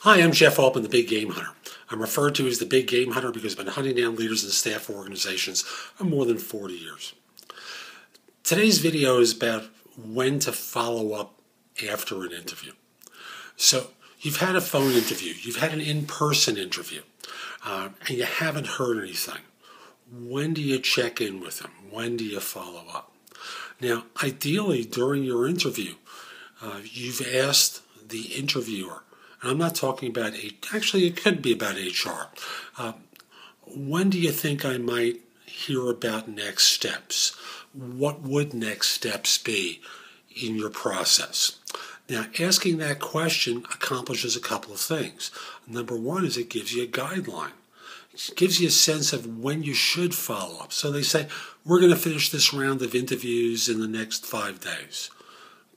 Hi, I'm Jeff Altman, the Big Game Hunter. I'm referred to as the Big Game Hunter because I've been hunting down leaders and staff for organizations for more than 40 years. Today's video is about when to follow up after an interview. So you've had a phone interview, you've had an in-person interview, and you haven't heard anything. When do you check in with them? When do you follow up? Now, ideally, during your interview, you've asked the interviewer, and I'm not talking about, actually it could be about HR. When do you think I might hear about next steps? What would next steps be in your process? Now, asking that question accomplishes a couple of things. Number one is it gives you a guideline. It gives you a sense of when you should follow up. So they say, we're going to finish this round of interviews in the next 5 days.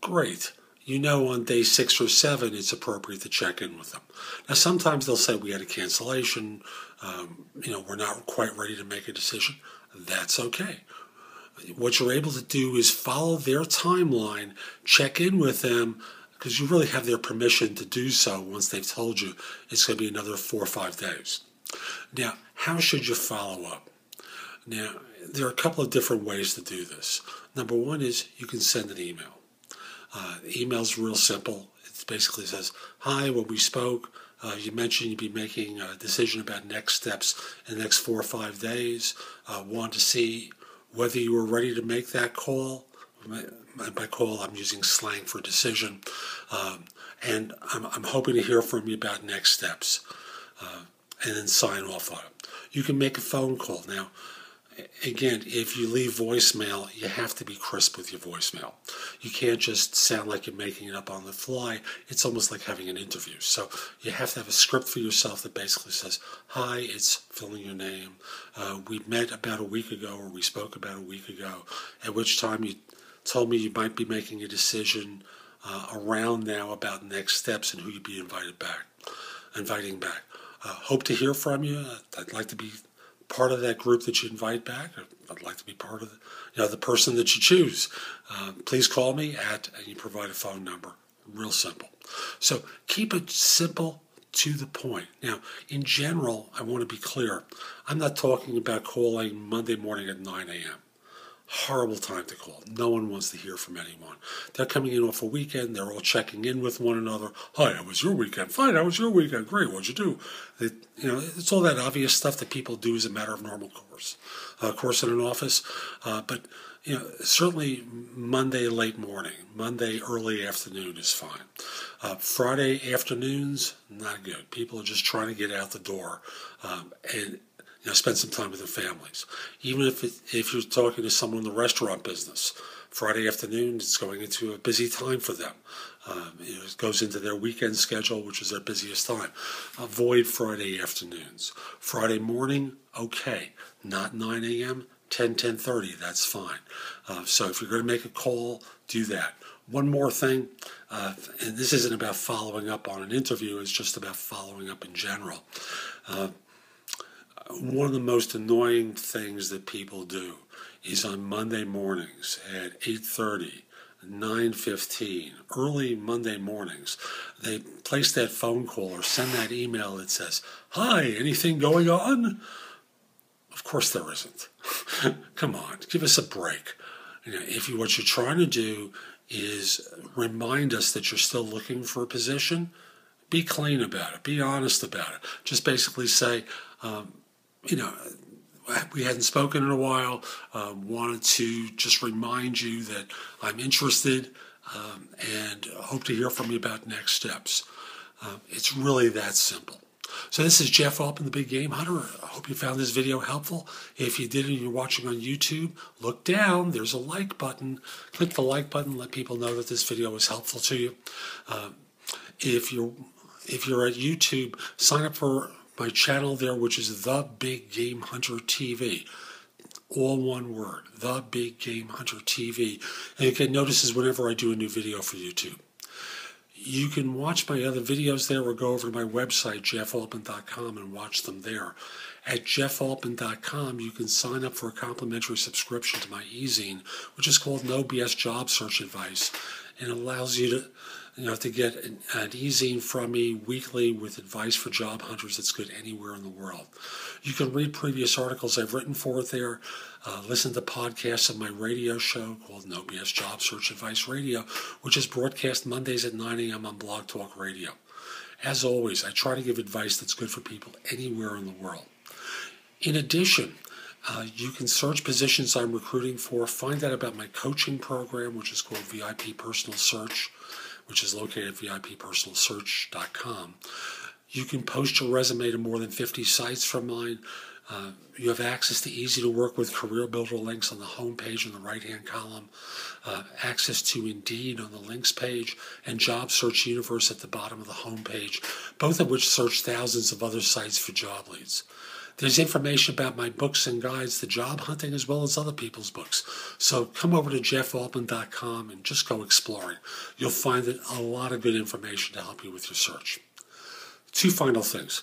Great. You know on day 6 or 7 it's appropriate to check in with them. Now sometimes they'll say we had a cancellation, we're not quite ready to make a decision. That's okay. What you're able to do is follow their timeline, check in with them, because you really have their permission to do so once they've told you it's going to be another 4 or 5 days. Now, how should you follow up? Now, there are a couple of different ways to do this. Number one is you can send an email. The email's real simple. It basically says, hi, when we spoke, you mentioned you'd be making a decision about next steps in the next 4 or 5 days. Want to see whether you were ready to make that call. By call, I'm using slang for decision. And I'm hoping to hear from you about next steps. And then sign off on it. You can make a phone call. Now, again, if you leave voicemail, you have to be crisp with your voicemail. You can't just sound like you're making it up on the fly. It's almost like having an interview. So you have to have a script for yourself that basically says, hi, it's filling your name. We met about a week ago, or we spoke about a week ago, at which time you told me you might be making a decision around now about next steps and who you'd be inviting back. Hope to hear from you. I'd like to be part of that group that you invite back. I'd like to be part of the person that you choose. Please call me and you provide a phone number. Real simple. So keep it simple to the point. Now, in general, I want to be clear. I'm not talking about calling Monday morning at 9 a.m. Horrible time to call. No one wants to hear from anyone. They're coming in off a weekend. They're all checking in with one another. Hi, how was your weekend? Fine, how was your weekend? Great, what'd you do? It's all that obvious stuff that people do as a matter of normal course in an office. But certainly Monday late morning, Monday early afternoon is fine. Friday afternoons, not good. People are just trying to get out the door and spend some time with their families. Even if you're talking to someone in the restaurant business, Friday afternoon it's going into a busy time for them. It goes into their weekend schedule, which is their busiest time. Avoid Friday afternoons. Friday morning, okay. Not 9 a.m., 10:30, that's fine. So if you're going to make a call, do that. One more thing, and this isn't about following up on an interview, it's just about following up in general. One of the most annoying things that people do is on Monday mornings at 8:30, 9:15, early Monday mornings, they place that phone call or send that email that says, hi, anything going on? Of course there isn't. Come on, give us a break. What you're trying to do is remind us that you're still looking for a position, be clean about it, be honest about it. Just basically say, we hadn't spoken in a while, wanted to just remind you that I'm interested and hope to hear from you about next steps. It's really that simple. So this is Jeff Altman, the Big Game Hunter. I hope you found this video helpful. If you did and you're watching on YouTube, look down. There's a like button. Click the like button. Let people know that this video was helpful to you. If you're at YouTube, sign up for my channel there, which is The Big Game Hunter TV. All one word, The Big Game Hunter TV. And you can notice is whenever I do a new video for YouTube. You can watch my other videos there or go over to my website, jeffaltman.com, and watch them there. At jeffaltman.com, you can sign up for a complimentary subscription to my e-zine, which is called No BS Job Search Advice, and allows you to to get an e-zine from me weekly with advice for job hunters that's good anywhere in the world. You can read previous articles I've written for it there, listen to podcasts of my radio show called No BS Job Search Advice Radio, which is broadcast Mondays at 9 a.m. on Blog Talk Radio. As always, I try to give advice that's good for people anywhere in the world. In addition, you can search positions I'm recruiting for, find out about my coaching program, which is called VIP Personal Search, which is located at VIPpersonalsearch.com. You can post your resume to more than 50 sites from mine. You have access to easy-to-work-with career builder links on the home page in the right-hand column, access to Indeed on the links page, and Job Search Universe at the bottom of the home page, both of which search thousands of other sites for job leads. There's information about my books and guides to job hunting as well as other people's books. So come over to jeffaltman.com and just go exploring. You'll find a lot of good information to help you with your search. 2 final things.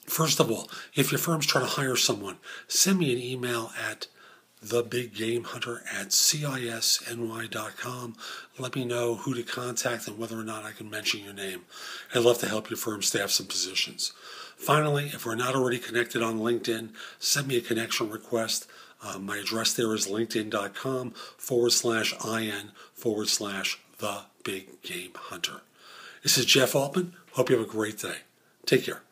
First of all, if your firm's trying to hire someone, send me an email at thebiggamehunter@cisny.com. Let me know who to contact and whether or not I can mention your name. I'd love to help your firm staff some positions. Finally, if we're not already connected on LinkedIn, send me a connection request. My address there is linkedin.com/in/thebiggamehunter. This is Jeff Altman. Hope you have a great day. Take care.